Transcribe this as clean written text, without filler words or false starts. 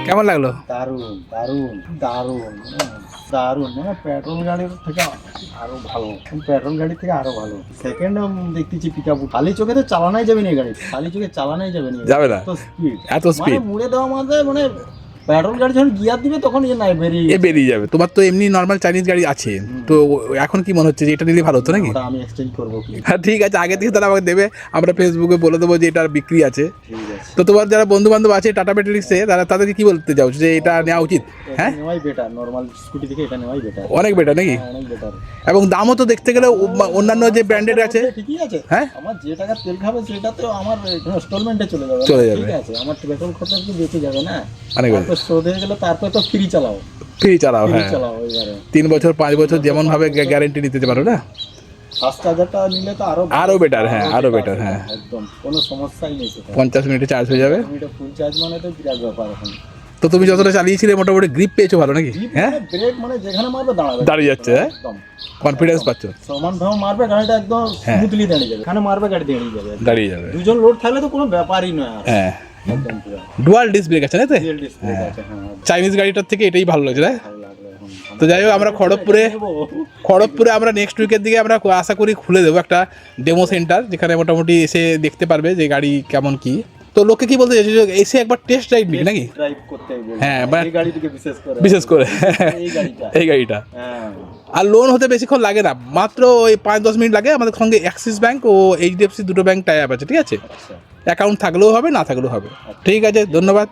কেমন লাগলো? দারুণ দারুণ দারুণ দারুণ, মানে পেট্রোল গাড়ির থেকে আরো ভালো, পেট্রোল গাড়ি থেকে আরো ভালো। সেকেন্ড দেখতেছি পিক আপ, খালি চোখে তো চালানোই যাবে না গাড়ি, খালি চোখে চালানোই যাবে না, যাবে না, এত স্পিড, এত স্পিড মানে মুড়ে দেওয়া মানে পেট্রোল গাড়ি যখন গিয়ার দিবে তখন নাই বেরিয়ে যাবে। তোমার তো এমনি নর্মাল চাইনিজ গাড়ি আছে, তো এখন কি মনে হচ্ছে যে এটা নিলে ভালো হতো নাকি? ওটা আমি এক্সচেঞ্জ করবো কি? হ্যাঁ ঠিক আছে, আগে থেকে তারা আমাকে দেবে, আমরা ফেসবুকে বলে দেবো যে এটার বিক্রি আছে। ঠিক আছে, তো তোমার যারা বন্ধু বান্ধব আছে টাটা ব্যাটারিক্সে, তাদেরকে কি বলতে চাও যে এটা নেওয়া উচিত? হ্যাঁ, নেওয়াই বেটার, নরমাল স্কুটি থেকে এটা নেওয়াই বেটার, অনেক বেটার নাকি? অনেক বেটার। এবং দামও তো দেখতে গেলে অন্যান্য যে ব্র্যান্ডেড আছে ঠিকই আছে। হ্যাঁ, আমার যে টাকা তেল খাবে সেটা তো আমার ইনস্টলমেন্টে চলে যাবে, ঠিক আছে, আমার পেট্রোল খরচা কি বেঁচে যাবে না, অনেক তারপর শোধ হয়ে গেলে তারপর তো ফ্রি চালাও, ফ্রি চালাও। ফ্রি হ্যাঁ, চালাও এবারে 3 বছর 5 বছর যেমন ভাবে গ্যারেন্টি নিতে পারো না। 5,000 টাকা নিলে তো আরো বেটার, হ্যাঁ আরো বেটার, হ্যাঁ একদম কোনো সমস্যাই নেই সেটা। 50 মিনিটে চার্জ হয়ে যাবে। এটা ফুল চার্জ মানে তো বিরাট ব্যাপার এখন। তো তুমি যতটা চালিয়েছিলে মোটামুটি গ্রিপ পেয়েছো ভালো নাকি? হ্যাঁ, ব্রেক মানে যেখানে মারবে দাঁড়াবে, দাঁড়িয়ে যাচ্ছে, হ্যাঁ একদম কনফিডেন্স পাচ্ছ, সমান ভাবে মারবে গাড়িটা একদম হ্যাঁ। স্মুথলি দাঁড়িয়ে যাবে, এখানে মারবে গাড়ি দাঁড়িয়ে যাবে, দাঁড়িয়ে যাবে। দুজন লোড থাকলে তো কোনো ব্যাপারই নয় আর, হ্যাঁ, একদম পুরো ডুয়াল ডিস্ক ব্রেক আছে না তো? রিয়েল ডিসপ্লে আছে। হ্যাঁ, চাইনিজ গাড়িটার থেকে এটাই ভালো লাগছে না? ভালো লাগলো এখন। তো যাই হোক, আমরা খড়গপুরে আমরা নেক্সট উইকের দিকে আমরা আশা করি খুলে দেবো একটা ডেমো সেন্টার, যেখানে মোটামুটি এসে দেখতে পারবে যে গাড়ি কেমন কি। তো লোকে কি বলতে চাইছে, এসে একবার টেস্ট ড্রাইভ নিবি নাকি? ড্রাইভ করতে বলবো, হ্যাঁ, এই গাড়ি থেকে বিশেষ করে এই গাড়িটা, এই গাড়িটা। হ্যাঁ, আর লোন হতে বেশিক্ষণ লাগে না, মাত্র ওই 5-10 মিনিট লাগে। আমাদের সঙ্গে অ্যাক্সিস ব্যাংক ও এইচডিএফসি দুটো ব্যাংক টাই আপ আছে, ঠিক আছে? আচ্ছা। অ্যাকাউন্ট থাকলেও হবে, না থাকলেও হবে। ঠিক আছে, ধন্যবাদ।